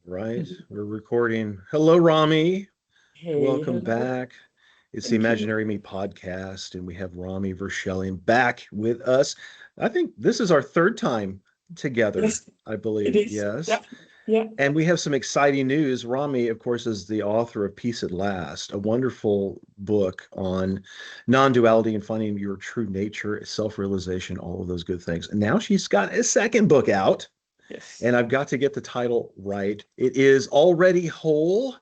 Right. We're recording. Hello, Rommy. Hey, Welcome hello. back. It's the Thank you. Imaginary Me podcast, and we have Rommy Vershellian back with us. I think this is our third time together, Yes, I it believe. is. Yes. Yeah, yeah. And we have some exciting news. Rommy, of course, is the author of Peace at Last, a wonderful book on non-duality and finding your true nature, self-realization, all of those good things. And now she's got a second book out, Yes. and I've got to get the title right. It is Already Whole,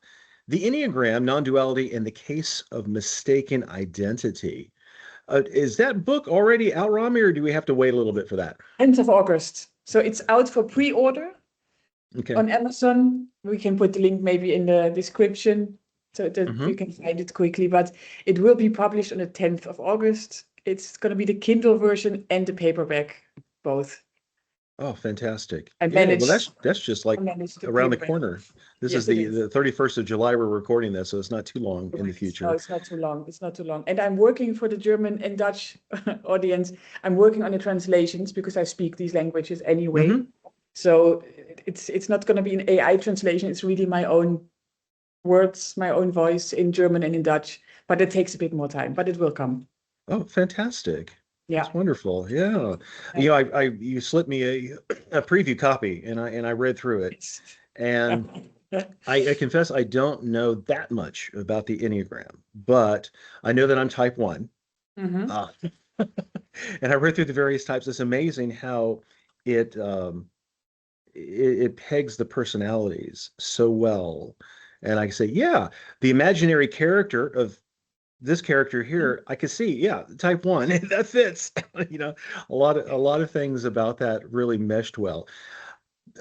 the Enneagram, Non-Duality, in the Case of Mistaken Identity. Is that book already out, Rami, or do we have to wait a little bit for that? End of August. So it's out for pre-order Okay. on Amazon. We can put the link maybe in the description so that you Hmm. can find it quickly, but it will be published on the 10th of August. It's going to be the Kindle version and the paperback, both. Oh, fantastic. I Yeah, well, managed that's just I like managed the around the paperback. corner. This is Yes, it the is. 31st of July we're recording this, so it's not too long in the Correct. No, future. it's not too long. It's not too long. And I'm working for the German and Dutch audience. I'm working on the translations because I speak these languages anyway. Hmm. So it's not going to be an AI translation. It's really my own words, my own voice in German and in Dutch. But it takes a bit more time, but it will come. Oh, fantastic. Yeah. That's wonderful. Yeah. Yeah. You slipped me a preview copy and I read through it. It's, yeah. And I confess I don't know that much about the Enneagram, but I know that I'm type one. Hmm. Uh, and I read through the various types. It's amazing how it it pegs the personalities so well. And I say, yeah, the imaginary character of this character here, I could see, yeah, type one, that fits. You know, a lot of things about that really meshed well.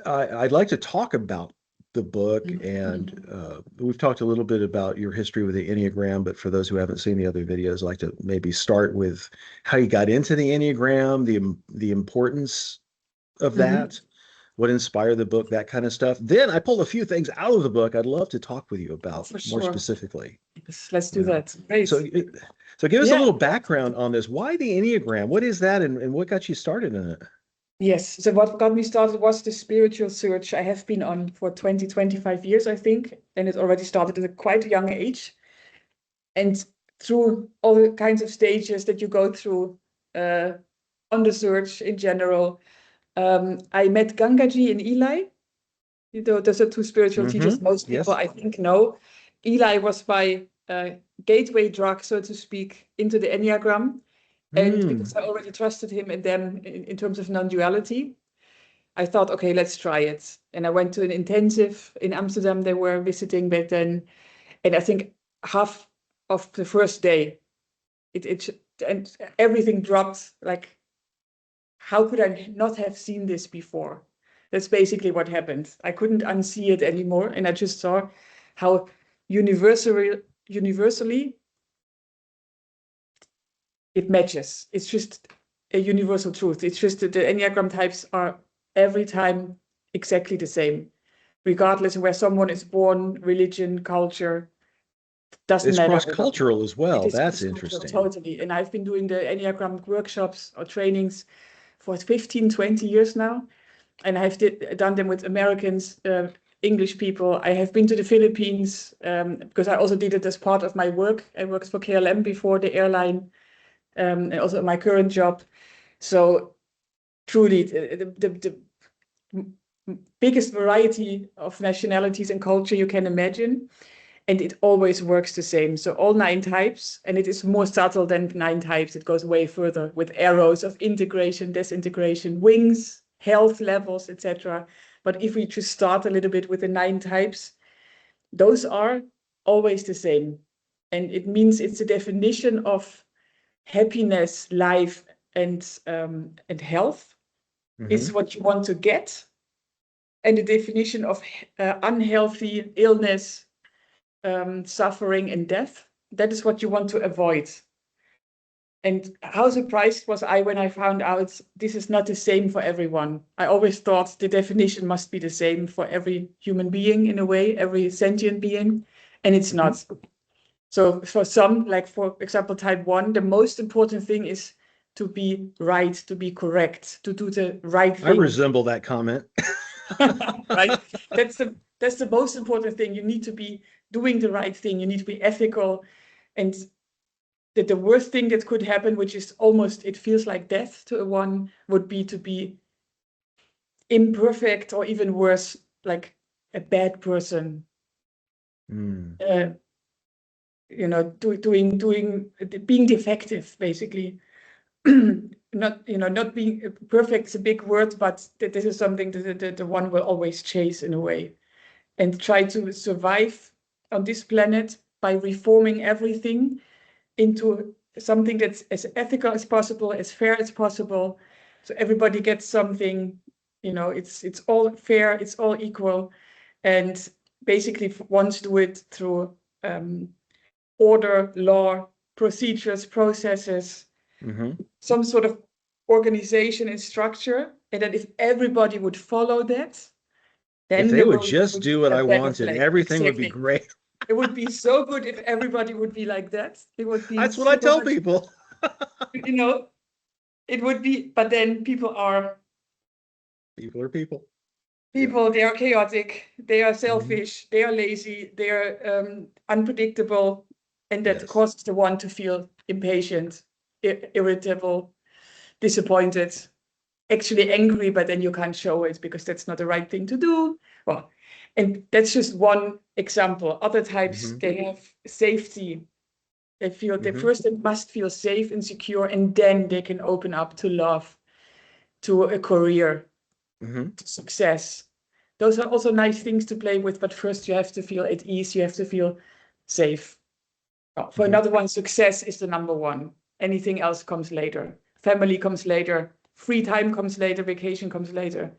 I'd like to talk about the book, and Mhm. we've talked a little bit about your history with the Enneagram, but for those who haven't seen the other videos, I'd like to maybe start with how you got into the Enneagram, the importance of Mhm. that, what inspired the book, that kind of stuff. Then I pulled a few things out of the book I'd love to talk with you Oh, about for more sure. specifically. Yes, let's do Yeah. that. Great. So, so give us a Yeah. little background on this. Why the Enneagram? What is that, and what got you started in it? Yes. So what got me started was the spiritual search I have been on for 20, 25 years, I think. And it already started at a quite young age. And through all the kinds of stages that you go through uh, on the search in general, I met Gangaji and Eli. You know, those are two spiritual teachers most people, Yes. I think, know. Eli was my gateway drug, so to speak, into the Enneagram. And because Mm. I already trusted him and them in terms of non-duality, I thought, okay, let's try it. And I went to an intensive in Amsterdam. They were visiting back then. And I think half of the first day, it and everything dropped. Like, how could I not have seen this before? That's basically what happened. I couldn't unsee it anymore. And I just saw how universally it matches. It's just a universal truth. It's just that the Enneagram types are every time exactly the same, regardless of where someone is born, religion, culture, doesn't It's matter. cross-cultural as It well. is That's cross-cultural, interesting. totally. And I've been doing the Enneagram workshops or trainings for 15, 20 years now. And done them with Americans, English people. I have been to the Philippines because I also did it as part of my work. I worked for KLM before, the airline, and also my current job. So truly, the biggest variety of nationalities and culture you can imagine. And it always works the same. So all 9 types, and it is more subtle than 9 types. It goes way further with arrows of integration, disintegration, wings, health levels, etc. But if we just start a little bit with the 9 types, those are always the same. And it means it's a definition of happiness, life, and health is Hmm. what you want to get. And the definition of unhealthy illness, suffering, and death, that is what you want to avoid. And how surprised was I when I found out this is not the same for everyone. I always thought the definition must be the same for every human being in a way, every sentient being, and it's Hmm. not. So for some, like for example, type 1, the most important thing is to be right, to be correct, to do the right I thing. resemble that comment. Right? That's the That's the most important thing. You need to be doing the right thing. You need to be ethical. And that the worst thing that could happen, which is almost, it feels like death to one, would be to be imperfect, or even worse, like a bad person. You know, being defective, basically. Not being perfect is a big word, but this is something that the one will always chase in a way, and try to survive on this planet by reforming everything into something that's as ethical as possible, as fair as possible, so everybody gets something. It's all fair, it's all equal, and basically wants to do it through order, law, procedures, processes, some sort of organization and structure, and that if everybody would follow that, then if they would just do what I wanted, everything would be great. It would be so good if everybody would be like that. It would be. That's what I tell people. It would be, but then people are people. People, they are chaotic, they are selfish, they are lazy, they are unpredictable, and that causes the one to feel impatient, irritable, disappointed, actually angry, but then you can't show it because that's not the right thing to do. Well, and that's just one example. Other types, they have safety. They feel they first must feel safe and secure, and then they can open up to love, to a career, to success. Those are also nice things to play with, but first you have to feel at ease, you have to feel safe. For another one, success is the number one. Anything else comes later. Family comes later, free time comes later, vacation comes later.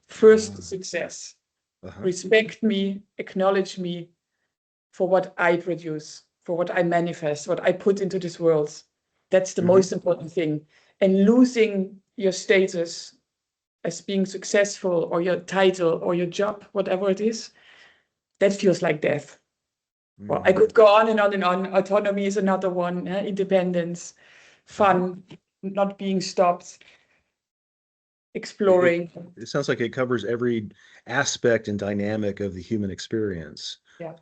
First, success. Respect me, acknowledge me for what I produce, for what I manifest, what I put into this world. That's the most important thing. And losing your status as being successful, or your title, or your job, whatever it is, that feels like death. Well, I could go on and on and on. Autonomy is another one. Independence, fun, not being stopped, exploring. It sounds like it covers every aspect and dynamic of the human experience. Yeah.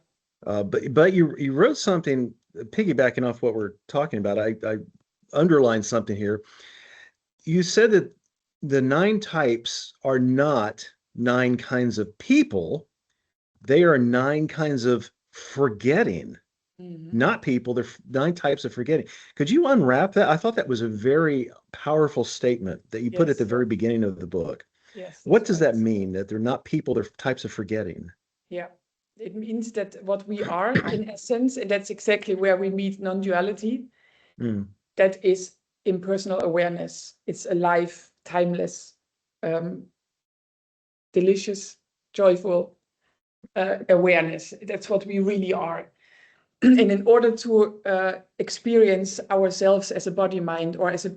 But you wrote something piggybacking off what we're talking about. I underlined something here. You said that the 9 types are not 9 kinds of people. They are 9 kinds of forgetting. Not people, they're 9 types of forgetting. Could you unwrap that? I thought that was a very powerful statement that you put at the very beginning of the book. Yes. What does that mean, that they're not people, they're types of forgetting? Yeah. It means that what we are in essence, and that's exactly where we meet non-duality, that is impersonal awareness. It's alive, timeless, delicious, joyful awareness. That's what we really are. And in order to experience ourselves as a body, mind, or as a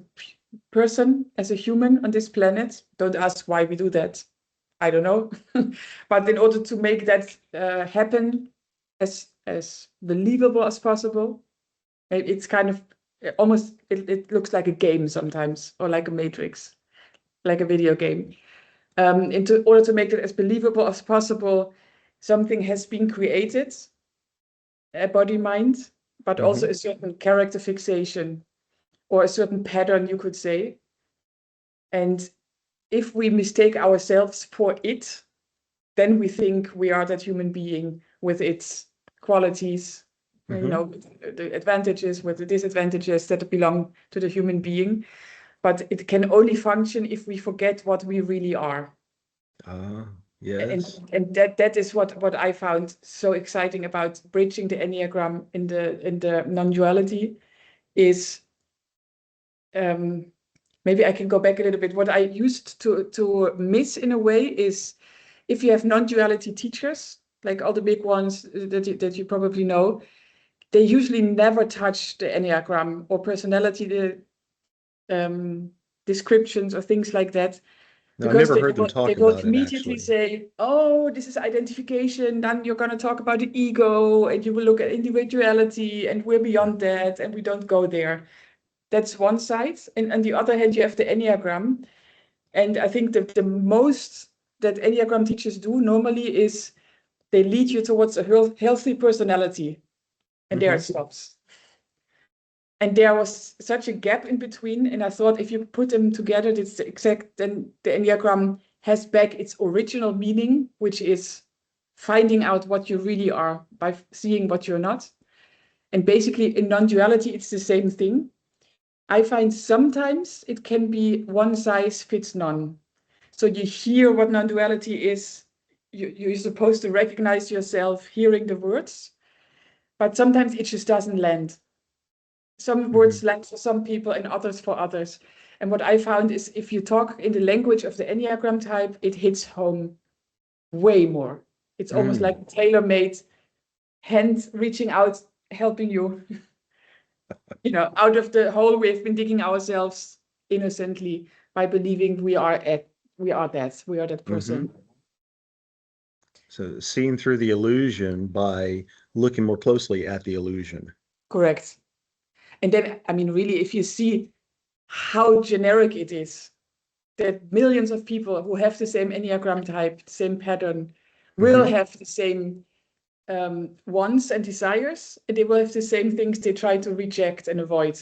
person, as a human on this planet, don't ask why we do that. I don't know. But in order to make that happen as believable as possible, it's kind of almost, it looks like a game sometimes, or like a matrix, like a video game. In order to make it as believable as possible, something has been created, a body mind, but also a certain character fixation, or a certain pattern, you could say. And if we mistake ourselves for it, then we think we are that human being with its qualities, the advantages with the disadvantages that belong to the human being. But it can only function if we forget what we really are. Yes. And that is what I found so exciting about bridging the Enneagram in the non-duality is, maybe I can go back a little bit. What I used to miss in a way is, if you have non-duality teachers, like all the big ones that you probably know, they usually never touch the Enneagram or personality descriptions or things like that. No, I've never heard them talk they about don't it, immediately actually. say, oh, this is identification, then you're going to talk about the ego, and you will look at individuality, and we're beyond that, and we don't go there. That's one side. And on the other hand, you have the Enneagram. And I think the most that Enneagram teachers do normally is they lead you towards a healthy personality. And there it stops. And there was such a gap in between. And I thought if you put them together, it's the exact, then the Enneagram has back its original meaning, which is finding out what you really are by seeing what you're not. And basically in non-duality, it's the same thing. I find sometimes it can be one size fits none. So you hear what non-duality is, you're supposed to recognize yourself hearing the words, but sometimes it just doesn't land. Some words land for some people and others for others. And what I found is if you talk in the language of the Enneagram type, it hits home way more. It's almost like a tailor-made hand reaching out, helping you, out of the hole we've been digging ourselves innocently by believing we are that person. So seeing through the illusion by looking more closely at the illusion. Correct. And then, I mean, really, if you see how generic it is, that millions of people who have the same Enneagram type, the same pattern, will have the same wants and desires, and they will have the same things they try to reject and avoid.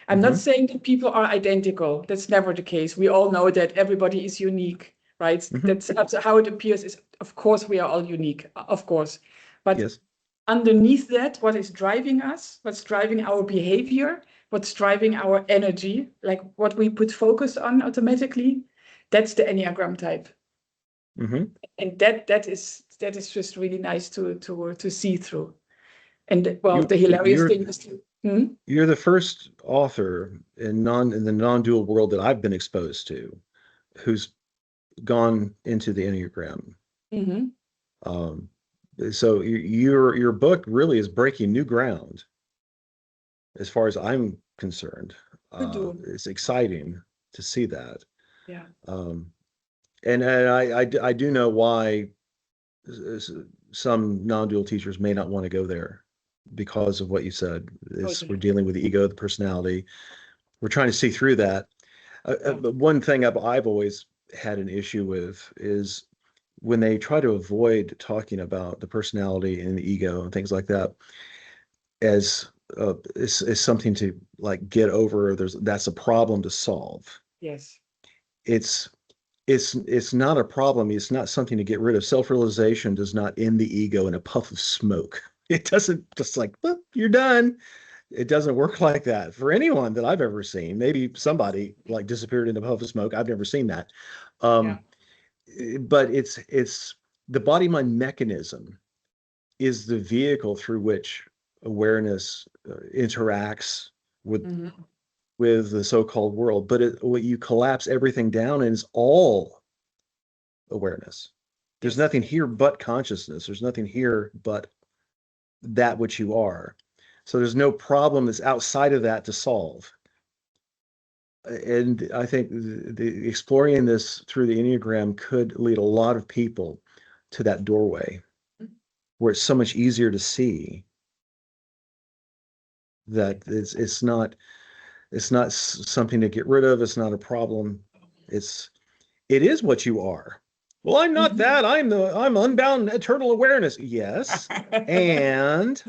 I'm not saying that people are identical. That's never the case. We all know that everybody is unique, right? That's how it appears is, of course, we are all unique, of course. But underneath that, what is driving us, what's driving our behavior, what's driving our energy, like what we put focus on automatically, that's the Enneagram type. And that is just really nice to see through. And well, the hilarious thing is you're the first author in the non-dual world that I've been exposed to who's gone into the Enneagram. So your book really is breaking new ground as far as I'm concerned. It's exciting to see that. Yeah. And I do know why some non-dual teachers may not want to go there because of what you said. We're dealing with the ego, the personality. We're trying to see through that. But one thing I've always had an issue with is when they try to avoid talking about the personality and the ego and things like that as is something to like get over. That's a problem to solve. Yes. It's not a problem. It's not something to get rid of. Self-realization does not end the ego in a puff of smoke. It doesn't just like, well, you're done. It doesn't work like that for anyone that I've ever seen. Maybe somebody like disappeared in a puff of smoke. I've never seen that. But it's the body-mind mechanism is the vehicle through which awareness interacts with the so-called world. But what you collapse everything down in is all awareness. There's nothing here but consciousness. There's nothing here but that which you are. So there's no problem that's outside of that to solve. And I think the exploring this through the Enneagram could lead a lot of people to that doorway where it's so much easier to see that it's not something to get rid of. It's not a problem. It is what you are. Well, I'm not that. I'm unbound eternal awareness. Yes. And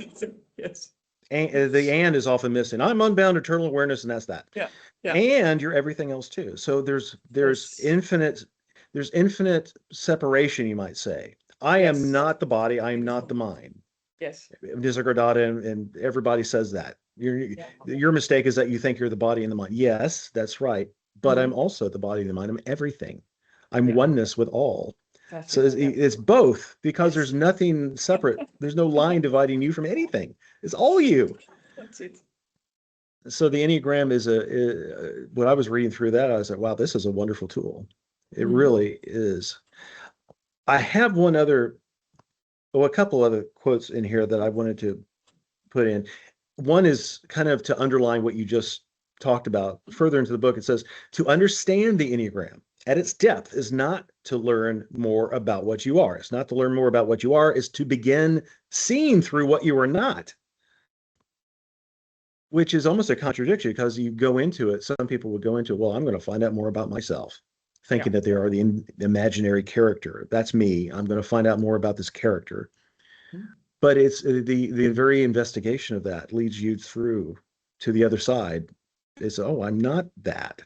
yes. And the and is often missing. I'm unbound eternal awareness, and that's that. Yeah. And you're everything else too. So there's infinite separation, you might say. I am not the body. I am not the mind. Yes. Nisargadatta, and everybody says that. Your mistake is that you think you're the body and the mind. Yes, that's right. But I'm also the body and the mind. I'm everything. I'm oneness with all. So it's both, because there's nothing separate. There's no line dividing you from anything. It's all you. That's it. So the Enneagram when I was reading through that, I was like, wow, this is a wonderful tool. It really is. I have a couple other quotes in here that I wanted to put in. One is kind of to underline what you just talked about. Further into the book, it says, to understand the Enneagram at its depth is not to learn more about what you are. It's not to learn more about what you are, it's to begin seeing through what you are not. Which is almost a contradiction, because you go into it, some people would go into, well, I'm going to find out more about myself, thinking that they are the imaginary character. That's me. I'm going to find out more about this character. But it's the very investigation of that leads you through to the other side. Is, oh, I'm not that.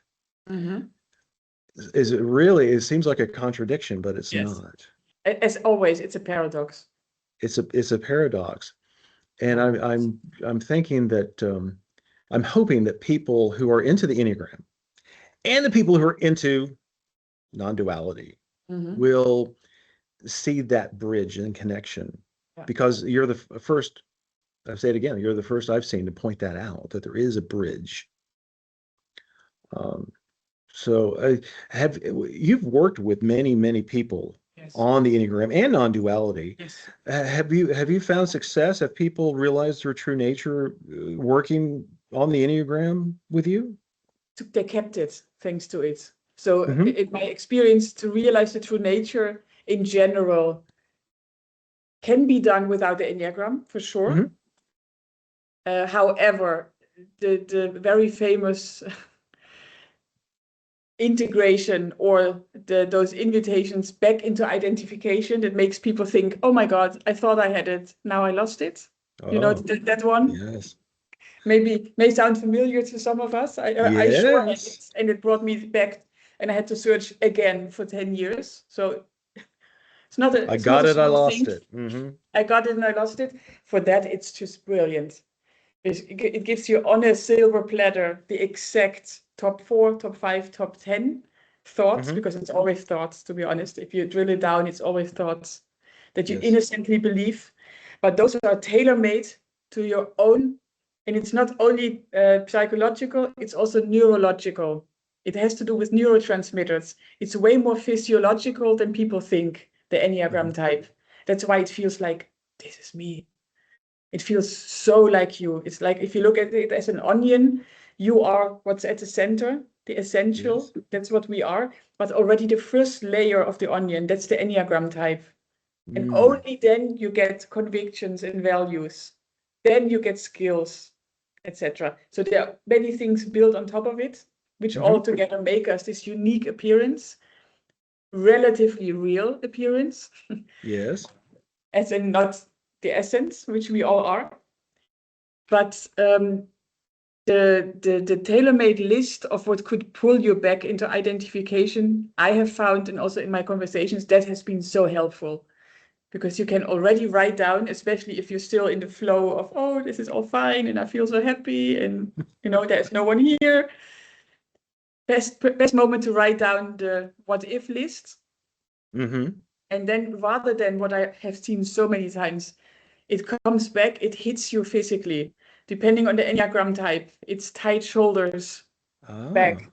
Mm-hmm. Is it really? It seems like a contradiction, but it's Yes. not. As always, it's a paradox. It's a paradox, and Yeah. I'm thinking that I'm hoping that people who are into the Enneagram and the people who are into non-duality Mm-hmm. will see that bridge and connection, Yeah. because you're the first. I'll say it again. You're the first I've seen to point that out, that there is a bridge. Um, so you've worked with many people Yes. on the Enneagram and non-duality. Yes. Have you found success? Have people realized their true nature working on the Enneagram with you? They kept it thanks to it. So Hmm. in my experience, to realize the true nature in general can be done without the Enneagram, for sure. Hmm. However, the very famous integration, or those invitations back into identification, that makes people think, oh my God, I thought I had it, now I lost it. You know, Oh, that one yes. maybe may sound familiar to some of us. I sure had Yes. it, and it brought me back, and I had to search again for 10 years. So I it's not got a it. I small lost thing. it. Hmm. I got it and I lost it. For that, it's just brilliant. It gives you on a silver platter the exact top 4, top 5, top 10 thoughts, Hmm. because it's always thoughts, to be honest. If you drill it down, it's always thoughts that you Yes. innocently believe. But those are tailor-made to your own. And it's not only psychological, it's also neurological. It has to do with neurotransmitters. It's way more physiological than people think, the Hmm. Enneagram type. That's why it feels like, this is me. It feels so like you. It's like, if you look at it as an onion, you are what's at the center, the essential. Yes. That's what we are. But already the first layer of the onion, that's the Enneagram type. And Mm. only then you get convictions and values. Then you get skills, etc. So there are many things built on top of it, which all Hmm. together make us this unique appearance, relatively real appearance, Yes. as in not the essence, which we all are. But the tailor-made list of what could pull you back into identification, I have found, and also in my conversations, that has been so helpful, because you can already write down, especially if you're still in the flow of, oh, this is all fine and I feel so happy, and there's no one here. Best moment to write down the what if list. Hmm. And then, rather than what I have seen so many times, it comes back, it hits you physically. Depending on the Enneagram type, it's tight shoulders, Ah. back.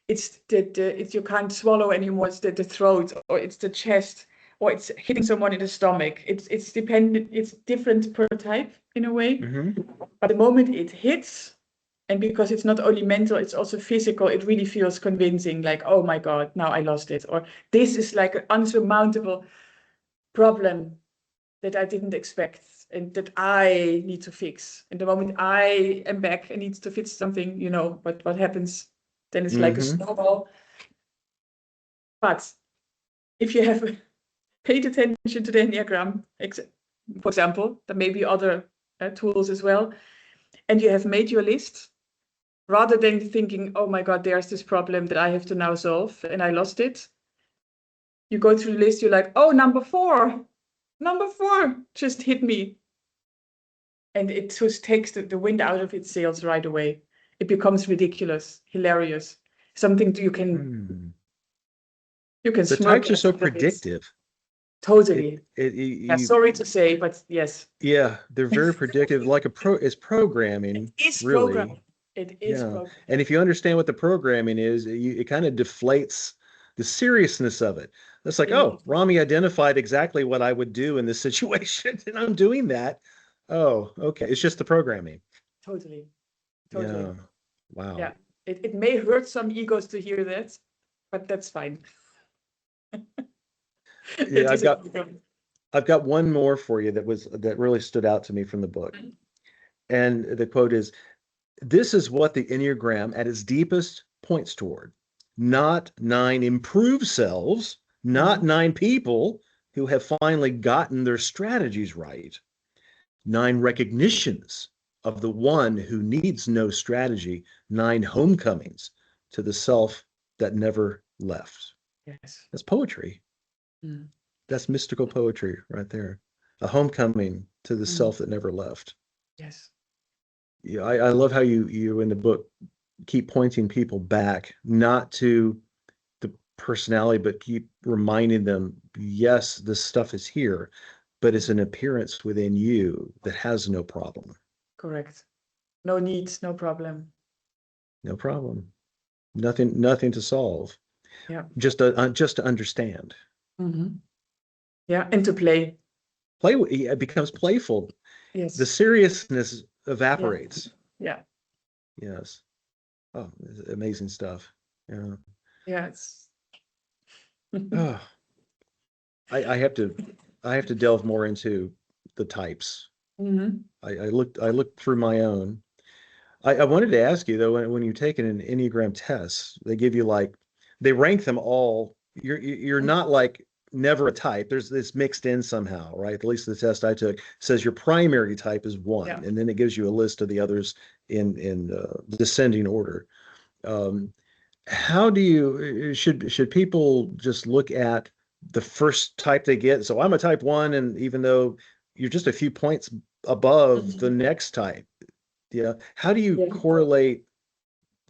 It's you can't swallow anymore. It's the throat, or it's the chest, or it's hitting someone in the stomach. It's dependent. It's different per type in a way. Hmm. But the moment it hits, and because it's not only mental, it's also physical, it really feels convincing. Like, oh my God, now I lost it, or this is like an unsurmountable problem that I didn't expect and that I need to fix. And the moment I am back and needs to fix something, what happens, then it's like a Hmm. snowball. But if you have paid attention to the Enneagram, for example, there may be other tools as well, and you have made your list, rather than thinking, oh my God, there's this problem that I have to now solve and I lost it, you go through the list, you're like, oh, number four just hit me. And it just takes the wind out of its sails right away. It becomes ridiculous, hilarious, something you can Hmm. The smirk types are at so a little bit. predictive. It Totally. it Yeah, you sorry to say, but yes. Yeah, they're very predictive, like it's It programming, is really. programming. It is Yeah. programming. And if you understand what the programming is, it kind of deflates the seriousness of it. It's like, oh, Immediately. Rami identified exactly what I would do in this situation, and I'm doing that. Oh, okay. It's just the programming. Totally. Totally. Yeah. Wow. Yeah. It may hurt some egos to hear that, but that's fine. Yeah, It I've is a got program. I've got one more for you that really stood out to me from the book. And the quote is, "This is what the Enneagram at its deepest points toward. Not nine improved selves, not Mhm. nine people. who have finally gotten their strategies right. 9 recognitions of the one who needs no strategy. 9 homecomings to the self that never left. Yes. That's poetry. Mm. That's mystical poetry right there. A homecoming to the self that never left. Yes. Yeah, I love how you in the book keep pointing people back, not to the personality, but keep reminding them, yes, this stuff is here, but it's an appearance within you that has no problem. Correct. No needs, no problem. No problem. Nothing to solve. Yeah. Just to understand. Mm-hmm. Yeah, and to play. It becomes playful. Yes. The seriousness Yeah. evaporates. Yeah. Yes. Oh, amazing stuff. Yeah. Yeah. It's Oh, I have to delve more into the types. Mhm. I looked through my own. I wanted to ask you though, when you take an Enneagram test, they give you they rank them all. You're not like never a type. There's this mixed in somehow, right? At least the test I took says your primary type is 1, Yeah. and then it gives you a list of the others in descending order. Um, how do you should people just look at the first type they get? So I'm a type 1, and even though you're just a few points above the Mhm. next type, yeah. How do you Yeah. correlate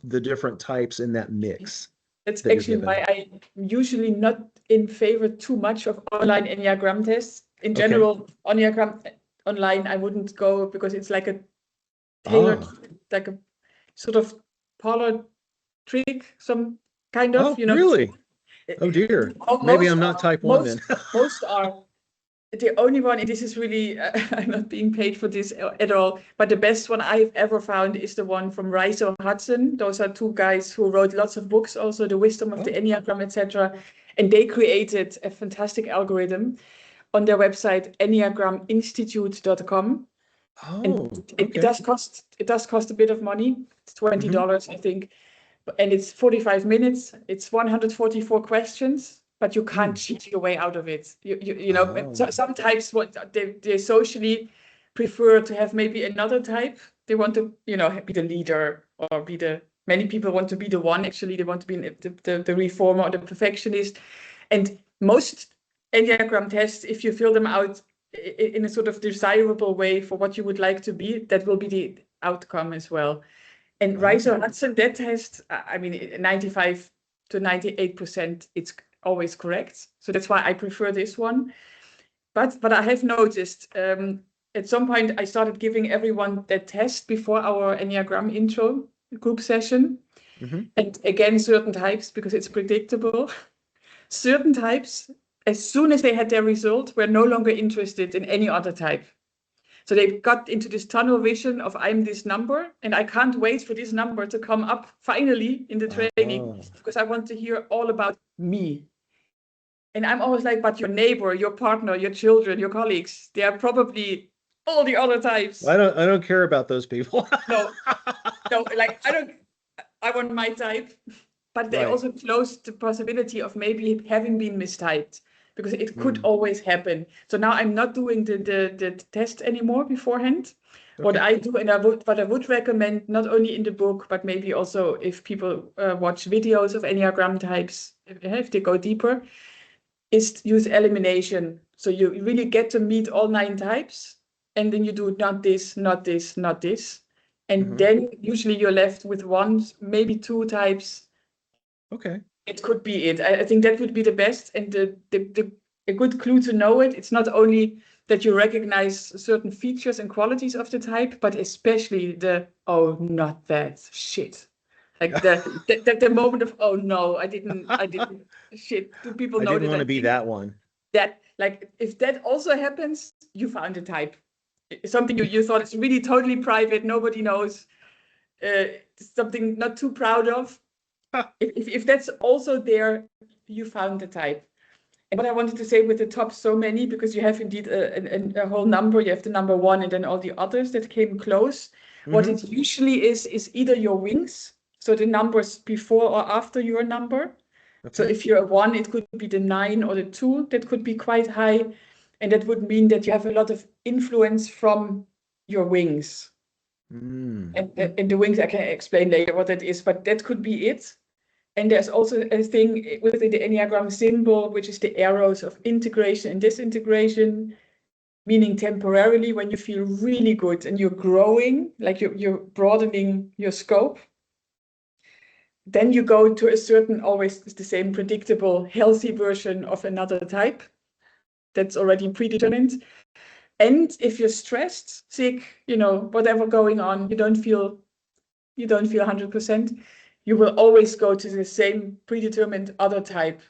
the different types in that mix That's that you're actually given? why I'm usually not in favor too much of online Enneagram tests. In Okay. general, Enneagram online, I wouldn't go because it's like a tailored, Oh, like a sort of parlor trick, some kind of, oh, really? Oh dear. Maybe Most I'm not are, type 1 then. most are. The only one, and this is really, I'm not being paid for this at all, but the best one I've ever found is the one from Rice or Hudson. Those are 2 guys who wrote lots of books, also The Wisdom of the Oh, Enneagram, etc. And they created a fantastic algorithm on their website, enneagraminstitute.com. And oh, it okay. does cost a bit of money. It's Hmm. $20, I think. And it's 45 minutes. It's 144 questions, but you can't Mm. cheat your way out of it. You know, Oh, some types they socially prefer to have maybe another type. They want to, be the leader or be the. Many people want to be the one. Actually, they want to be the reformer or the perfectionist. And most Enneagram tests, if you fill them out in a sort of desirable way for what you would like to be, that will be the outcome as well. And oh, Rice or Hudson, that test, I mean, 95 to 98%, it's always correct. So that's why I prefer this one. But I have noticed at some point I started giving everyone that test before our Enneagram intro group session. hmm. And again, certain types, because it's predictable, certain types, as soon as they had their result, were no longer interested in any other type. So they got into this tunnel vision of I'm this number, and I can't wait for this number to come up finally in the training Oh, because I want to hear all about me. And I'm always like, but your neighbor, your partner, your children, your colleagues, they are probably all the other types. I don't care about those people. No, no, like I want my type. But they Right. also closed the possibility of maybe having been mistyped because it could Mm. always happen. So now I'm not doing the test anymore beforehand. What Okay. I do, and what I would recommend, not only in the book, but maybe also if people watch videos of Enneagram types, if they go deeper, is to use elimination. So you really get to meet all 9 types, and then you do not this, not this, not this. And Hmm. then usually you're left with 1, maybe 2 types. Okay. It could be it. I think that would be the best, and a good clue to know it. It's not only that you recognize certain features and qualities of the type, but especially oh, not that shit. Like the moment of, oh no, I didn't shit. Do people I know didn't that want I to be think that one. that? Like if that also happens, you found a type. Something you thought is really totally private, nobody knows, something not too proud of. If that's also there, you found the type. And what I wanted to say with the top so many, because you have indeed a whole number, you have the number 1 and then all the others that came close. What Hmm. it usually is either your wings, so the numbers before or after your number, So Okay. if you're a 1, it could be the 9 or the 2 that could be quite high. And that would mean that you have a lot of influence from your wings. And the wings, I can explain later what that is, but that could be it. And there's also a thing within the Enneagram symbol, which is the arrows of integration and disintegration, meaning temporarily when you feel really good and you're growing, like you're broadening your scope, then you go to a certain, always the same predictable, healthy version of another type that's already predetermined. And if you're stressed, sick, whatever going on, you don't feel 100%, you will always go to the same predetermined other type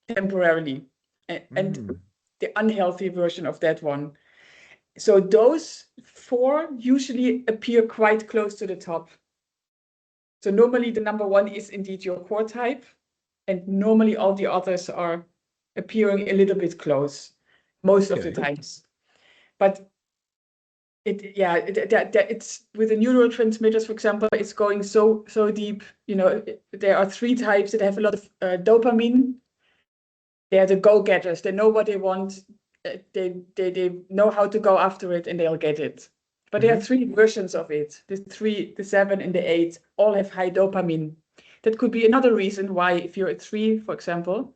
temporarily, and the unhealthy version of that one. So those 4 usually appear quite close to the top. So normally the number 1 is indeed your core type, and normally all the others are appearing a little bit close most of the times. But it's with the neurotransmitters, for example, it's going so deep. There are 3 types that have a lot of dopamine. They are the go-getters. They know what they want. They know how to go after it, and they'll get it. But there are 3 versions of it. The 3, the 7, and the 8 all have high dopamine. That could be another reason why, if you're a 3, for example,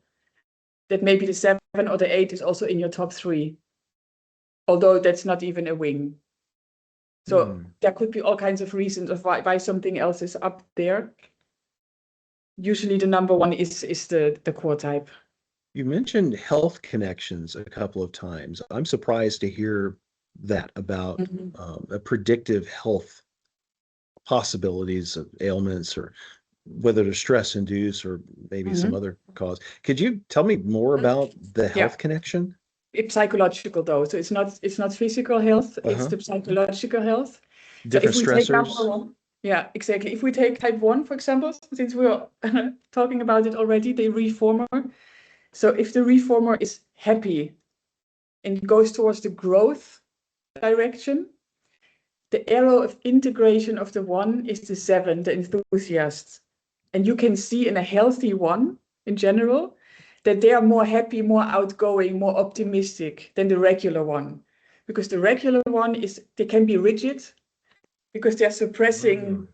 that maybe the 7 or the 8 is also in your top 3, although that's not even a wing. So there could be all kinds of reasons of why something else is up there. Usually the number 1 is the core type. You mentioned health connections a couple of times. I'm surprised to hear that about a predictive health possibilities of ailments, or whether they're stress induced or maybe some other cause. Could you tell me more about the health connection? It's psychological though, so it's not physical health, it's the psychological health. Different so if we take stressors. number 1, yeah, exactly. If we take type 1, for example, since we were talking about it already, the reformer. So if the reformer is happy and goes towards the growth direction, the arrow of integration of the 1 is the 7, the enthusiast. And you can see in a healthy 1 in general that they are more happy, more outgoing, more optimistic than the regular 1. Because the regular 1 they can be rigid because they're suppressing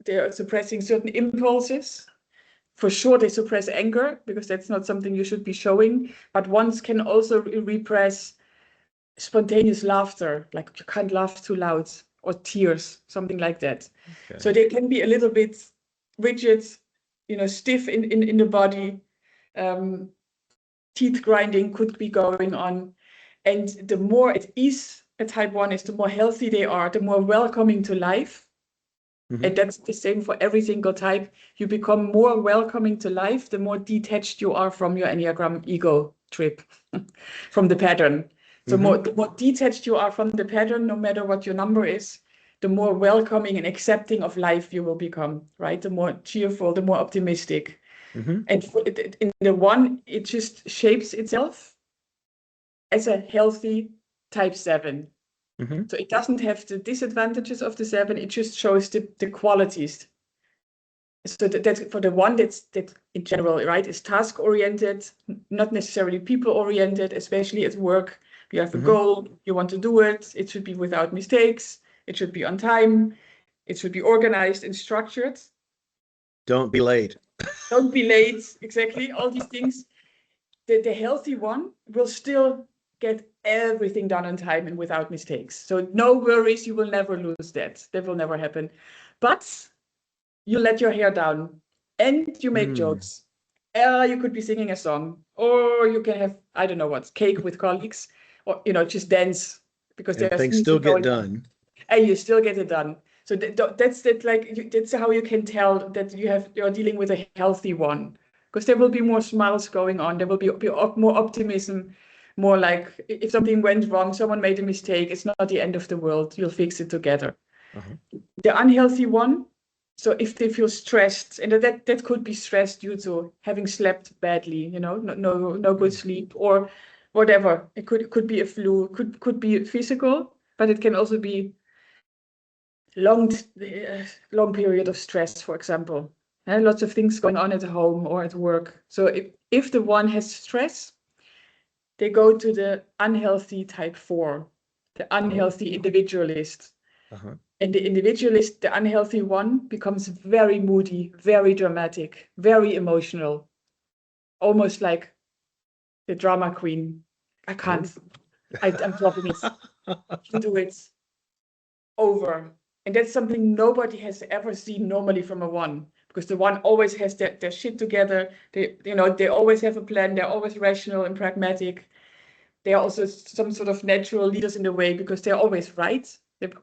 certain impulses. For sure, they suppress anger because that's not something you should be showing. But 1s can also repress spontaneous laughter, like you can't laugh too loud, or tears, something like that. Okay. So they can be a little bit rigid, stiff in the body. Teeth grinding could be going on. And the more at ease a type 1 is, the more healthy they are, the more welcoming to life. And that's the same for every single type. You become more welcoming to life, the more detached you are from your Enneagram ego trip, from the pattern. So the more detached you are from the pattern, no matter what your number is, the more welcoming and accepting of life you will become, right? The more cheerful, the more optimistic. And in the 1, it just shapes itself as a healthy type 7. So it doesn't have the disadvantages of the 7, it just shows the qualities. So that's for the 1 that in general, right, is task oriented, not necessarily people oriented, especially at work. You have a goal, you want to do it, it should be without mistakes, it should be on time, it should be organized and structured. Don't be late. Don't be late, exactly, all these things. The healthy 1 will still get everything done on time and without mistakes. So no worries, you will never lose that. That will never happen. But you let your hair down and you make jokes. You could be singing a song, or you can have, I don't know what, cake with colleagues, or, just dance because And there's things music still get going done. on. And you still get it done. So that's how you can tell that you're dealing with a healthy 1. Because there will be more smiles going on. There will be more optimism, more like if something went wrong, someone made a mistake, it's not the end of the world. You'll fix it together. The unhealthy 1, so if they feel stressed, and that could be stress due to having slept badly, no good sleep or whatever. It could be a flu, could be physical, but it can also be long period of stress, for example. lots of things going on at home or at work. So if the one has stress, they go to the unhealthy type 4, the unhealthy individualist. Uh-huh. And the individualist, the unhealthy one, becomes very moody, very dramatic, very emotional, almost like the drama queen. I can't. I'm dropping it. You do it over. And that's something nobody has ever seen normally from a one, because the one always has their shit together. They always have a plan. They're always rational and pragmatic. They are also some sort of natural leaders in a way, because they're always right.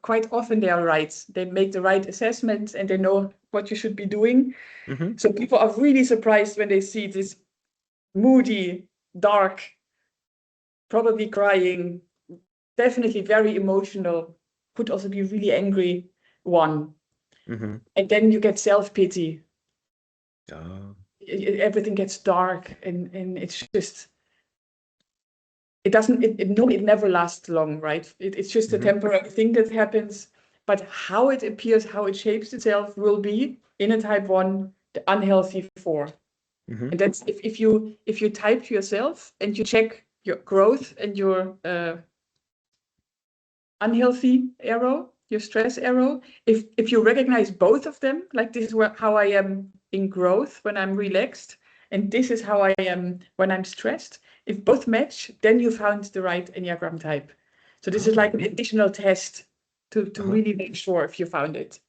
Quite often they are right. They make the right assessments and they know what you should be doing. Mm-hmm. So people are really surprised when they see this moody, dark, probably crying, definitely very emotional, could also be really angry one. Mm-hmm. And then you get self-pity. Oh. Everything gets dark and it's just, it never lasts long, right? It's just a temporary thing that happens, but how it appears, how it shapes itself will be in a type 1, the unhealthy 4. Mm-hmm. And that's if you type to yourself and you check your growth and your unhealthy arrow, your stress arrow, if you recognize both of them, like this is how I am in growth when I'm relaxed, and this is how I am when I'm stressed, if both match, then you found the right Enneagram type. So this is like an additional test to really make sure if you found it.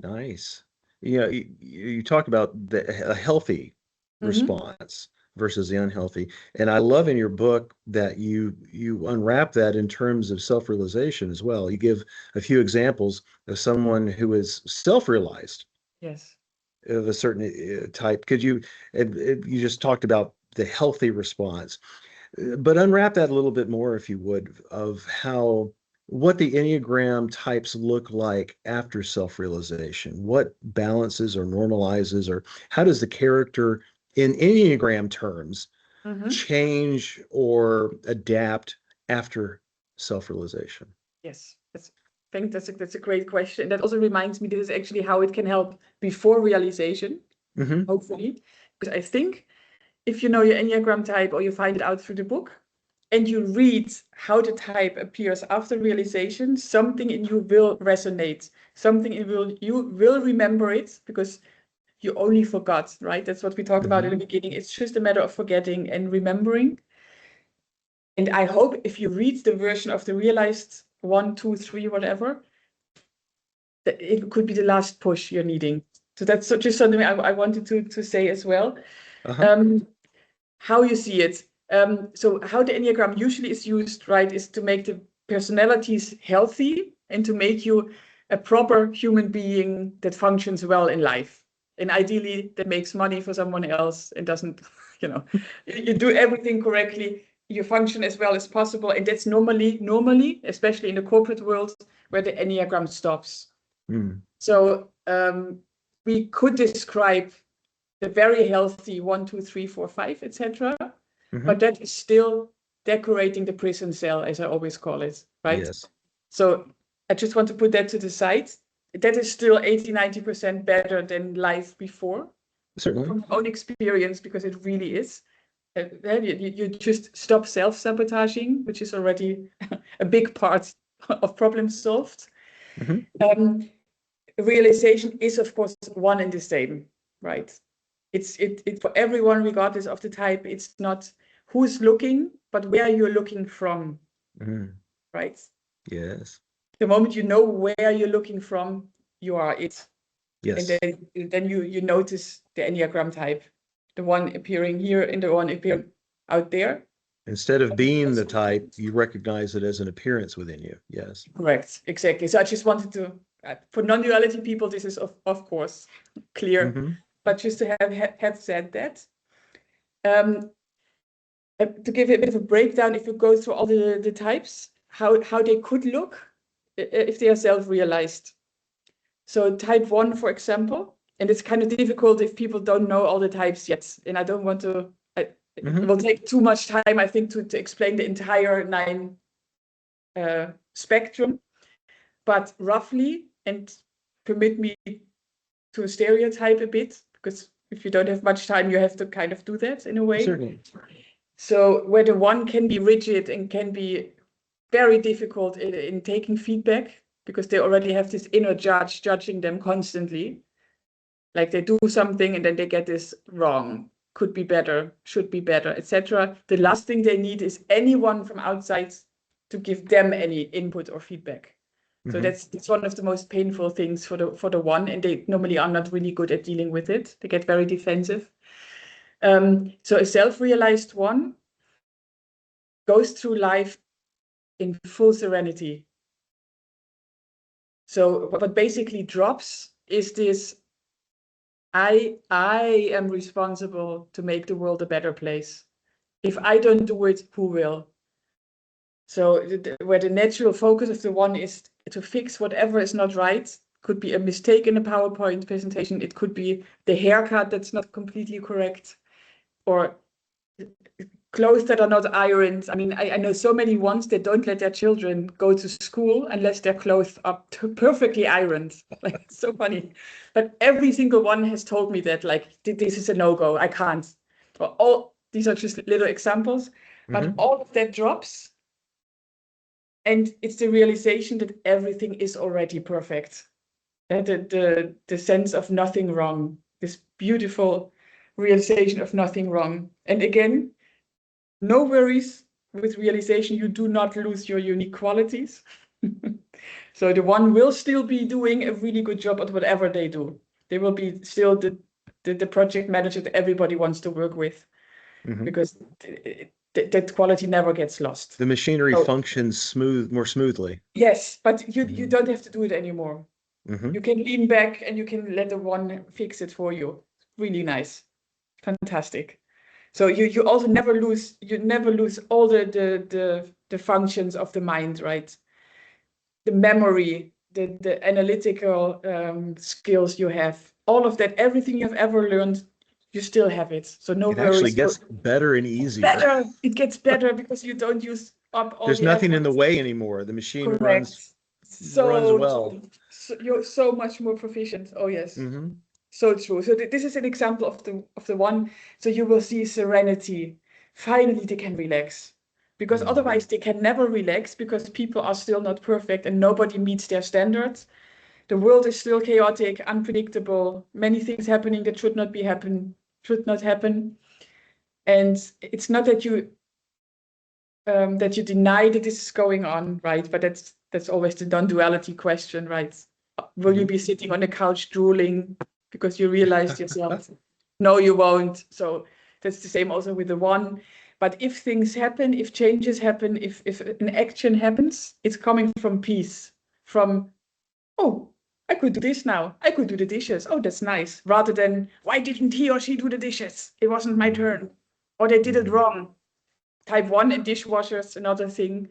Nice. Yeah, you talk about a healthy response versus the unhealthy. And I love in your book that you unwrap that in terms of self-realization as well. You give a few examples of someone who is self-realized Yes. of a certain type. Could you you just talked about the healthy response, but unwrap that a little bit more, if you would, of what the Enneagram types look like after self-realization. What balances or normalizes, or how does the character in Enneagram terms change or adapt after self-realization? Yes, I think that's a great question. That also reminds me, this is actually how it can help before realization, hopefully. Because I think if you know your Enneagram type or you find it out through the book and you read how the type appears after realization, something in you will resonate. Something you will remember it because you only forgot, right? That's what we talked about in the beginning. It's just a matter of forgetting and remembering. And I hope if you read the version of the realized 1, 2, 3, whatever, that it could be the last push you're needing. So that's just something I wanted to say as well. How you see it. So how the Enneagram usually is used, right, is to make the personalities healthy and to make you a proper human being that functions well in life. And ideally that makes money for someone else and doesn't, you do everything correctly, you function as well as possible. And that's normally, especially in the corporate world, where the Enneagram stops. So we could describe the very healthy 1, 2, 3, 4, 5, etc. But that is still decorating the prison cell, as I always call it, right? Yes. So I just want to put that to the side. That is still 80-90% better than life before. Certainly. From my own experience, because it really is. You just stop self-sabotaging, which is already a big part of problem solved. Realization is, of course, one and the same, right? It's for everyone, regardless of the type. It's not who's looking, but where you're looking from, right? Yes. The moment you know where you're looking from, you are it. Yes. And then you notice the Enneagram type, the one appearing here and the one appearing out there. Instead of being the type, you recognize it as an appearance within you. Yes. Correct. Exactly. So I just wanted to, for non-duality people, this is of course clear, but just to have said that. To give a bit of a breakdown, if you go through all the types, how they could look if they are self-realized. So type 1, for example, and it's kind of difficult if people don't know all the types yet, and I don't want to, it will take too much time, I think, to explain the entire 9 spectrum, but roughly, and permit me to stereotype a bit, because if you don't have much time, you have to kind of do that in a way. Certainly. So where the one can be rigid and can be very difficult in taking feedback, because they already have this inner judge judging them constantly. Like they do something and then they get this wrong, could be better, should be better, etc. The last thing they need is anyone from outside to give them any input or feedback. So that's one of the most painful things for the one, and they normally are not really good at dealing with it. They get very defensive. So a self-realized one goes through life in full serenity. So what basically drops is this: I am responsible to make the world a better place. If I don't do it, who will? So where the natural focus of the one is to fix whatever is not right. Could be a mistake in a PowerPoint presentation. It could be the haircut that's not completely correct, or clothes that are not ironed. I mean, I know so many ones that don't let their children go to school unless their clothes are perfectly ironed. Like, it's so funny. But every single one has told me that, like, this is a no-go. I can't. Well, these are just little examples, but all of that drops. And it's the realization that everything is already perfect. The sense of nothing wrong, this beautiful realization of nothing wrong. And again, no worries with realization, you do not lose your unique qualities. So the one will still be doing a really good job at whatever they do. They will be still the project manager that everybody wants to work with, because that quality never gets lost. The machinery functions more smoothly. Yes, but you don't have to do it anymore. You can lean back and you can let the one fix it for you. Really nice. Fantastic. So you also never lose all the functions of the mind, right? The memory, the analytical skills you have, all of that, everything you've ever learned, you still have it. So no It worries. actually gets better and easier. Better. It gets better because you don't use up all There's the nothing effort. in the way anymore. The machine Correct. runs well. So you're so much more proficient. Oh yes. So true. So this is an example of the one. So you will see serenity. Finally, they can relax, because otherwise they can never relax, because people are still not perfect and nobody meets their standards. The world is still chaotic, unpredictable. Many things happening that should not happen. And it's not that you deny that this is going on, right? But that's always the non-duality question, right? Will you be sitting on the couch drooling because you realized yourself? No, you won't. So that's the same also with the one. But if things happen, if changes happen, if an action happens, it's coming from peace, from, oh, I could do this now. I could do the dishes. Oh, that's nice. Rather than, why didn't he or she do the dishes? It wasn't my turn. Or they did it wrong. Type 1 in dishwashers, another thing.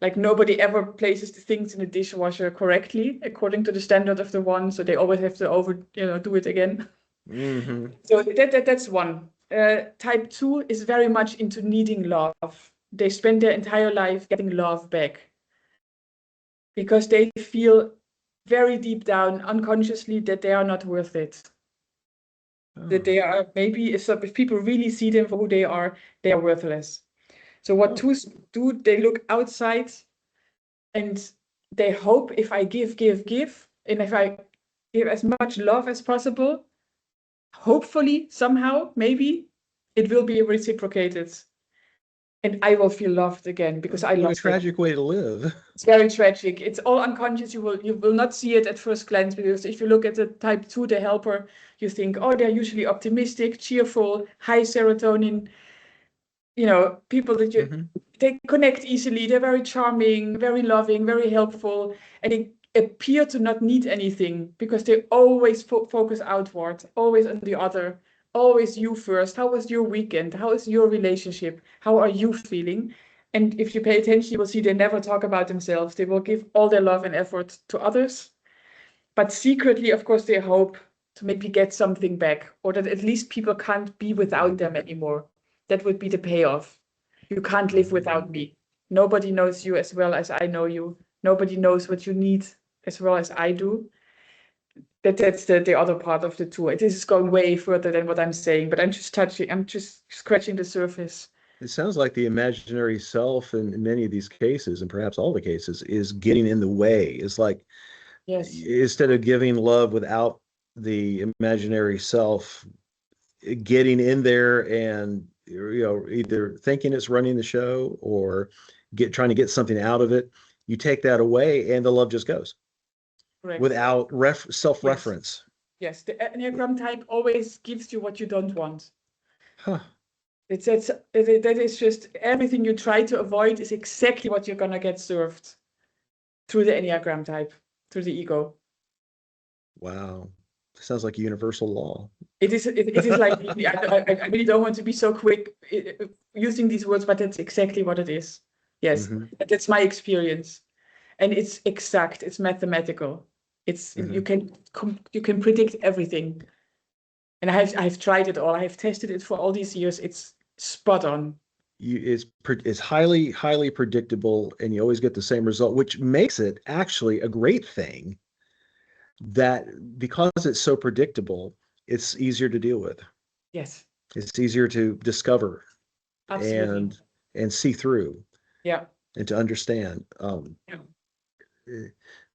Like, nobody ever places the things in the dishwasher correctly according to the standard of the one, so they always have to do it again. So that's one. Type 2 is very much into needing love. They spend their entire life getting love back, because they feel very deep down, unconsciously, that they are not worth it. That they are, maybe if people really see them for who they are worthless. So what twos do, they look outside and they hope, if I give, and if I give as much love as possible, hopefully, somehow, maybe, it will be reciprocated. And I will feel loved again, because I love it. What a tragic way to live. It's very tragic. It's all unconscious. You will not see it at first glance, because if you look at the type 2, the helper, you think, oh, they're usually optimistic, cheerful, high serotonin. People that they connect easily. They're very charming, very loving, very helpful, and they appear to not need anything, because they always focus outward, always on the other, always you first. How was your weekend? How is your relationship? How are you feeling? And if you pay attention, you will see they never talk about themselves. They will give all their love and effort to others, but secretly, of course, they hope to maybe get something back, or that at least people can't be without them anymore. That would be the payoff. You can't live without me. Nobody knows you as well as I know you. Nobody knows what you need as well as I do. that's the other part of the tool. It is going way further than what I'm saying, but I'm just scratching the surface. It sounds like the imaginary self in many of these cases, and perhaps all the cases, is getting in the way. It's like Yes, instead of giving love without the imaginary self getting in there and either thinking it's running the show or trying to get something out of it, you take that away and the love just goes correct. without Yes, self-reference. yes. The Enneagram type always gives you what you don't want. Huh. That is just everything you try to avoid is exactly what you're gonna get served through the Enneagram type, through the ego. Wow. Sounds like a universal law. It is like, I really don't want to be so quick using these words, but that's exactly what it is. Yes, that's my experience. And it's exact, it's mathematical. You can predict everything. And I've tried it all. I've tested it for all these years. It's spot on. It's highly predictable, and you always get the same result, which makes it actually a great thing that because it's so predictable, it's easier to deal with. Yes, It's easier to discover absolutely. and see through Yeah. and to understand. Yeah.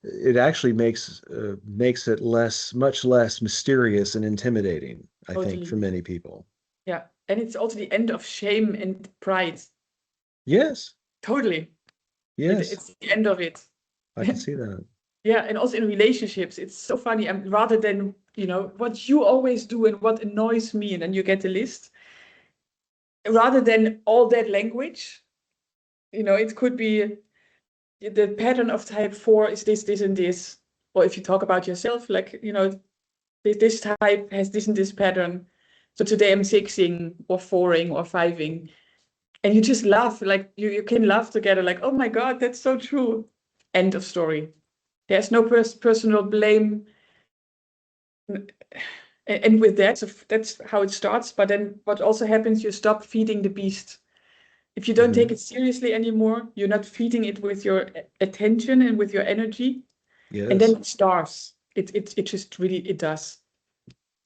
It actually makes it much less mysterious and intimidating, I think, for Totally. many people. Yeah. And it's also the end of shame and pride. Yes, Totally. yes, It's the end of it. I can see that. Yeah, and also in relationships, it's so funny. Rather than, what you always do and what annoys me, and then you get a list, rather than all that language, it could be the pattern of type 4 is this, this, and this. Or if you talk about yourself, like, this type has this and this pattern. So today I'm sixing or fouring or fiving. And you just laugh, like you can laugh together, like, oh my God, that's so true. End of story. There's no personal blame. And with that, so that's how it starts. But then what also happens, you stop feeding the beast. If you don't take it seriously anymore, you're not feeding it with your attention and with your energy. And then Yes. it starves. It just really, it does.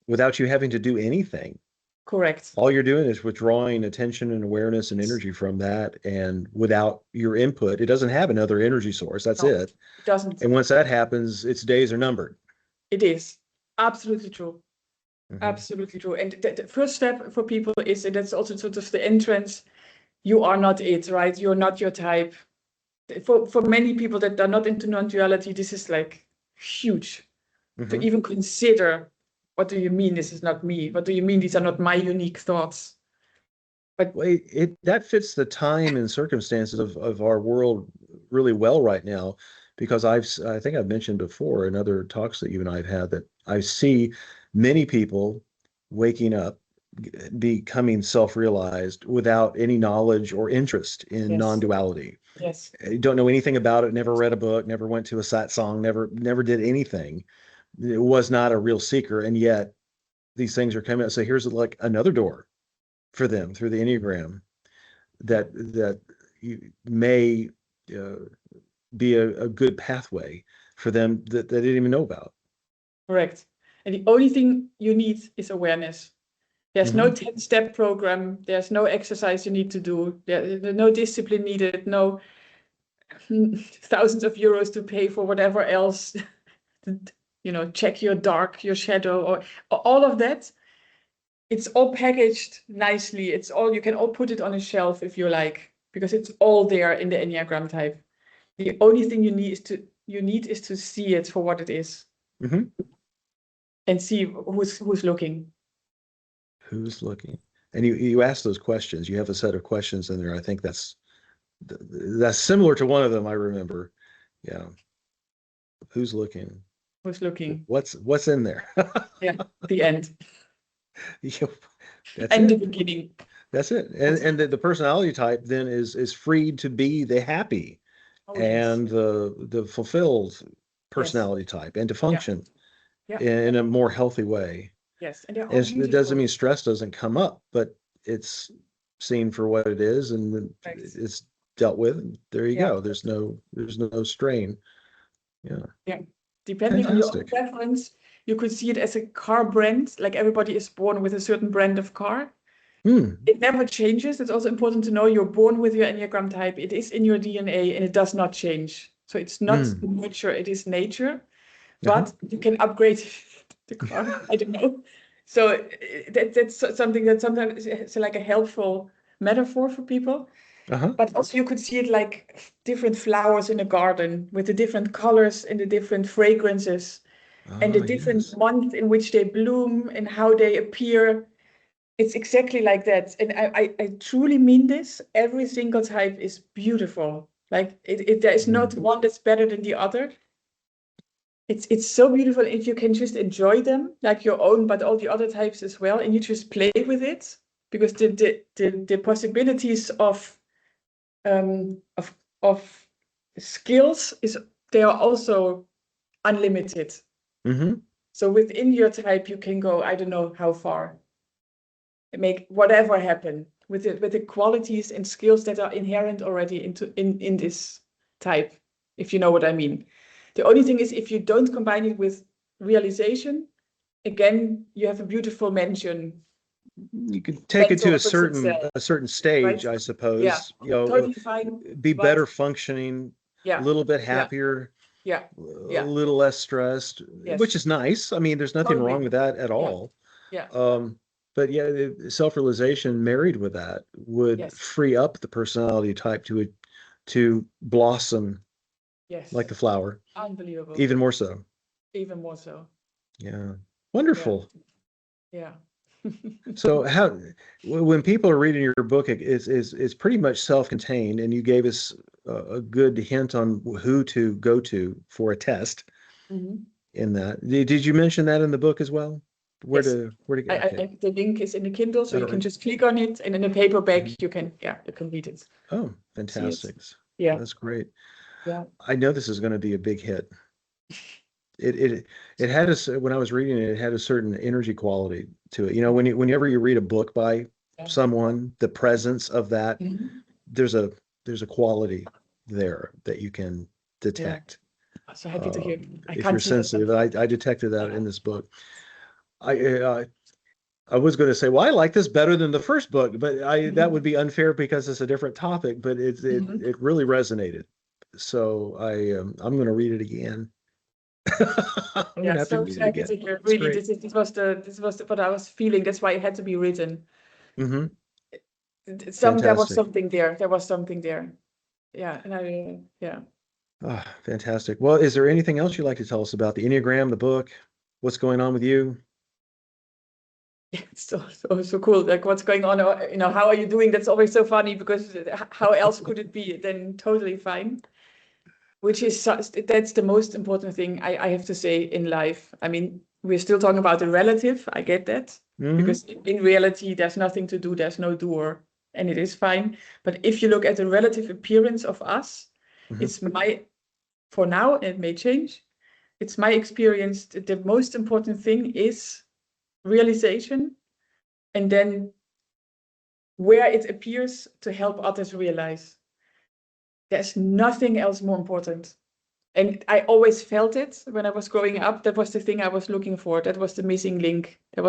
Without you having to do anything. Correct. All you're doing is withdrawing attention and awareness and energy from that. And without your input, it doesn't have another energy source. That's No, it. it doesn't. And once that happens, its days are numbered. It is absolutely true. Mhm. Absolutely true. And the first step for people is, and that's also sort of the entrance, you are not it, right? You're not your type. For many people that are not into non-duality, this is like huge to even consider. What do you mean this is not me? What do you mean these are not my unique thoughts? But Well, that fits the time and circumstances of our world really well right now, because I think I've mentioned before in other talks that you and I have had that I see many people waking up, becoming self-realized without any knowledge or interest in yes, non-duality. yes, You don't know anything about it, never read a book, never went to a satsang, never did anything. It was not a real seeker, and yet these things are coming out. So here's like another door for them through the Enneagram that you may uh, be a good pathway for them that they didn't even know about. correct. And the only thing you need is awareness. There's no 10-step program. There's no exercise you need to do. There's no discipline needed. No thousands of euros to pay for whatever else. Check your dark, your shadow, or all of that. It's all packaged nicely. You can all put it on a shelf if you like, because it's all there in the Enneagram type. The only thing you need is to see it for what it is and see who's looking. Who's looking? And you ask those questions. You have a set of questions in there. I think that's similar to one of them. I remember. Yeah. Who's looking? Who's looking? What's in there? Yeah, the end. That's And the it. beginning. That's it. And the personality type then is freed to be the happy Oh, yes. and the fulfilled Yes. personality type and to Yeah. function Yeah. in a more healthy way. Yes. And they're all And it doesn't beautiful. mean stress doesn't come up, but it's seen for what it is and Right. it's dealt with. And there you Yeah. go. There's no strain. Yeah. Yeah. Depending on your own Fantastic. preference, you could see it as a car brand, like everybody is born with a certain brand of car. Hmm. It never changes. It's also important to know you're born with your Enneagram type. It is in your DNA and it does not change. So it's not Hmm. nurture, it is nature. Uh-huh. But you can upgrade the car. I don't know. So that's something that sometimes is like a helpful metaphor for people. Uh-huh. But also you could see it like different flowers in a garden with the different colors and the different fragrances and the Ah, different yes. months in which they bloom and how they appear. It's exactly like that. And I truly mean this. Every single type is beautiful. Like there is not Hmm. one that's better than the other. It's so beautiful if you can just enjoy them like your own, but all the other types as well, and you just play with it because the possibilities um of of skills is they are also unlimited. Mm-hmm. So within your type, you can go, I don't know how far, and make whatever happen with the qualities and skills that are inherent already in this type, if you know what I mean. The only thing is if you don't combine it with realization, again, you have a beautiful mansion, You can take it to mental success, a certain right? stage, I Yeah, suppose. totally fine. Be But better functioning, a yeah, little bit yeah, happier, yeah, a yeah, little less stressed, which yes, is nice. I mean, there's nothing wrong totally. with that at Yeah, all. yeah, But yeah, self-realization married with that would yes, free up the personality type to blossom like yes. the flower, Unbelievable. even more so. Even more so. Yeah. Yeah, Wonderful. yeah. So how when people are reading your book, it's pretty much self-contained, and you gave us a good hint on who to go to for a test Mhm. in that. Did you mention that in the book as well? Yes. Where to get? Okay, The link is in the Kindle, so I you don't can read. just click on it, and in the paperback Mhm. you can read it, Oh, see it. fantastic. Yeah, That's great. yeah. I know this is going to be a big hit. It it had when I was reading it, it had a certain energy quality to it. You know, whenever you read a book by Yeah. someone, the presence of that, Mhm. there's a quality there that you can Yeah. detect. I'm so happy to Uh, hear. I if you're can't see that. sensitive, I detected that Yeah. in this book. I was going to say, well, I like this better than the first book, but I that would Mhm. be unfair because it's a different topic. But Mhm. it really resonated. So I'm going to read it again. I'm going Yeah, to have to so read it happy again. to hear. It's Really, great. this was what I was feeling. That's why it had to be written. Hmm. There was Fantastic. something there. There was something there. Yeah, and yeah. Ah, fantastic. Well, is there anything else you'd like to tell us about the Enneagram, the book? What's going on with you? It's so cool. Like what's going on? How are you doing? That's always so funny because how else could it be than totally fine? Which is that's the most important thing I have to say in life. I mean, we're still talking about the relative. I get that Hmm. because in reality, there's nothing to do. There's no doer, and it is fine. But if you look at the relative appearance of us, Hmm. it's my for now, and it may change. It's my experience that the most important thing is realization, and then where it appears to help others realize. There's nothing else more important. And I always felt it when I was growing up. That was the thing I was looking for. That was the missing link. Hmm.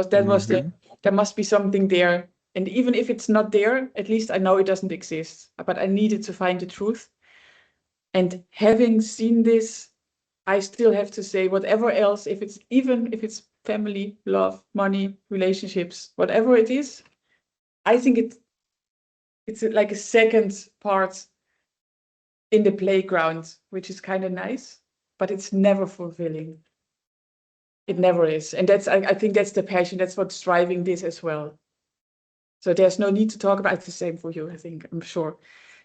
There must be something there. And even if it's not there, at least I know it doesn't exist. But I needed to find the truth. And having seen this, I still have to say whatever else, even if it's family, love, money, relationships, whatever it is, I think it's like a second part in the playground, which is kind of nice, but it's never fulfilling. It never is. And I think that's the passion. That's what's driving this as well. So there's no need to talk about it's the same for you, I think, I'm sure.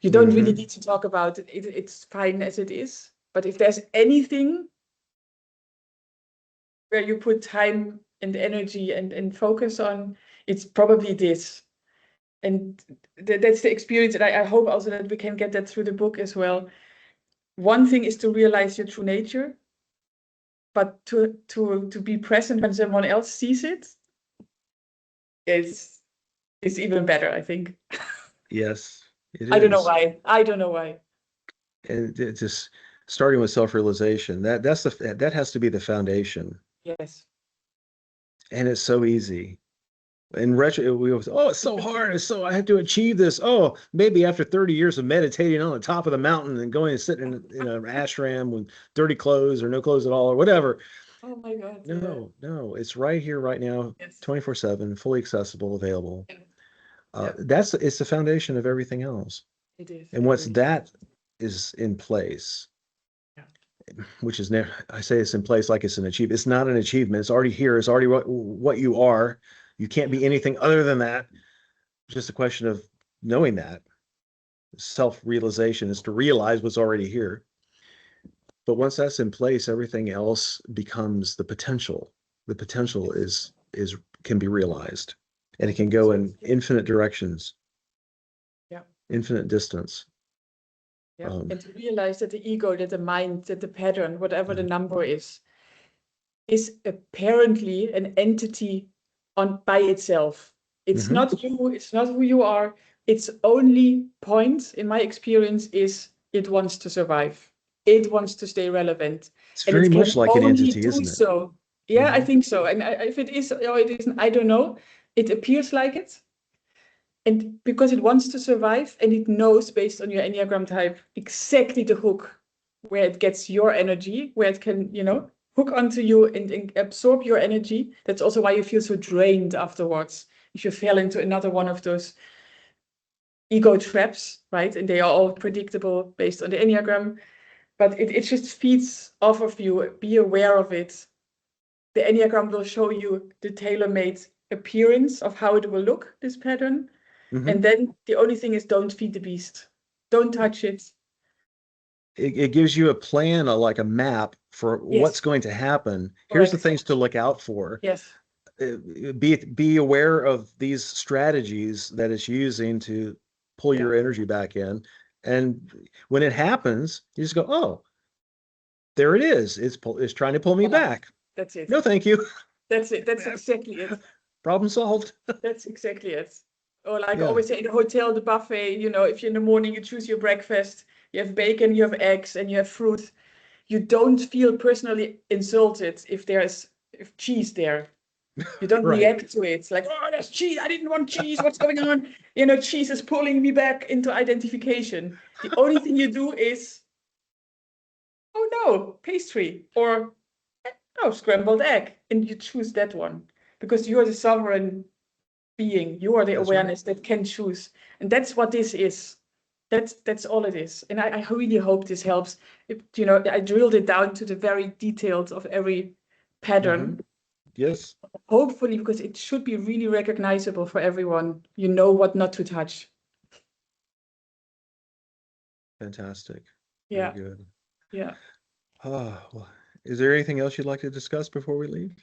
You don't really Hmm. need to talk about it. It's fine as it is. But if there's anything where you put time and energy and focus on, it's probably this. And that's the experience. And I hope also that we can get that through the book as well. One thing is to realize your true nature, but to be present when someone else sees it is even better, I think. Yes, it I don't know is. why. I don't know why. And it just starting with self-realization. That has to be the foundation. Yes. And it's so easy. In retro, we always, oh, it's so hard. It's so I have to achieve this. Oh, maybe after 30 years of meditating on the top of the mountain and going and sitting in an ashram with dirty clothes or no clothes at all or whatever. Oh my God. No, no, it's right here, right now, Yes. 24/7, fully accessible, available. Yeah. It's the foundation of everything else. It is. And It once really that is in place, Yeah. which is never, I say it's in place like it's an achievement. It's not an achievement. It's already here. It's already what you are. You can't be anything other than that. Just a question of knowing that. Self-realization is to realize what's already here. But once that's in place, everything else becomes the potential. The potential is can be realized, and it can go in infinite directions, Yeah. infinite distance. Yeah. And to realize that the ego, that the mind, that the pattern, whatever the number is apparently an entity on by itself. It's not you, it's not who you are. Its only point, in my experience, is it wants to survive. It wants to stay relevant. It's And very it can much like an only entity, do isn't it? so. Yeah, I think so. And if it is or it isn't, I don't know. It appears like it. And because it wants to survive and it knows based on your Enneagram type exactly the hook where it gets your energy, where it can, hook onto you and absorb your energy. That's also why you feel so drained afterwards. If you fell into another one of those ego traps, right? And they are all predictable based on the Enneagram, but it just feeds off of you. Be aware of it. The Enneagram will show you the tailor-made appearance of how it will look, this pattern. And then the only thing is don't feed the beast. Don't touch it. It gives you a plan, like a map for what's Yes, going to happen. Here's the correct. things to look out for. Yes, Be aware of these strategies that it's using to pull yeah. your energy back in. And when it happens, you just go, oh, there it is. It's trying to pull me Voilà. back. That's it. No, thank you. That's it. That's exactly it. Problem solved. That's exactly it. Or like I Yeah. always say in the hotel, the buffet, if you're in the morning, you choose your breakfast, you have bacon, you have eggs, and you have fruit. You don't feel personally insulted if cheese there. You don't Right. react to it. It's like, oh, there's cheese. I didn't want cheese. What's going on? Cheese is pulling me back into identification. The only thing you do is, oh no, pastry or no, scrambled egg. And you choose that one because you're the sovereign being. You are the That's right. awareness that can choose. And that's what this is. That's all it is. And I really hope this helps. I drilled it down to the very details of every pattern. Yes. Hopefully, because it should be really recognizable for everyone. You know what not to touch. Fantastic. Yeah. Very good. Yeah. Well, is there anything else you'd like to discuss before we leave?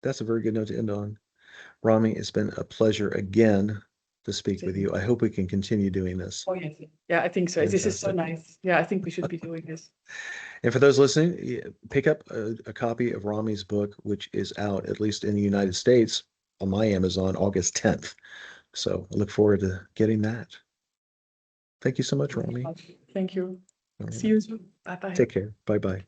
That's a very good note to end on. Rommy, it's been a pleasure again to speak with you. I hope we can continue doing this. Oh, yes. Yeah, I think so. This is so nice. Yeah, I think we should be doing this. And for those listening, pick up a copy of Rommy's book, which is out, at least in the United States, on my Amazon, August 10th. So I look forward to getting that. Thank you so much, Rommy. Thank you. All right. See you soon. Bye-bye. Take care. Bye-bye.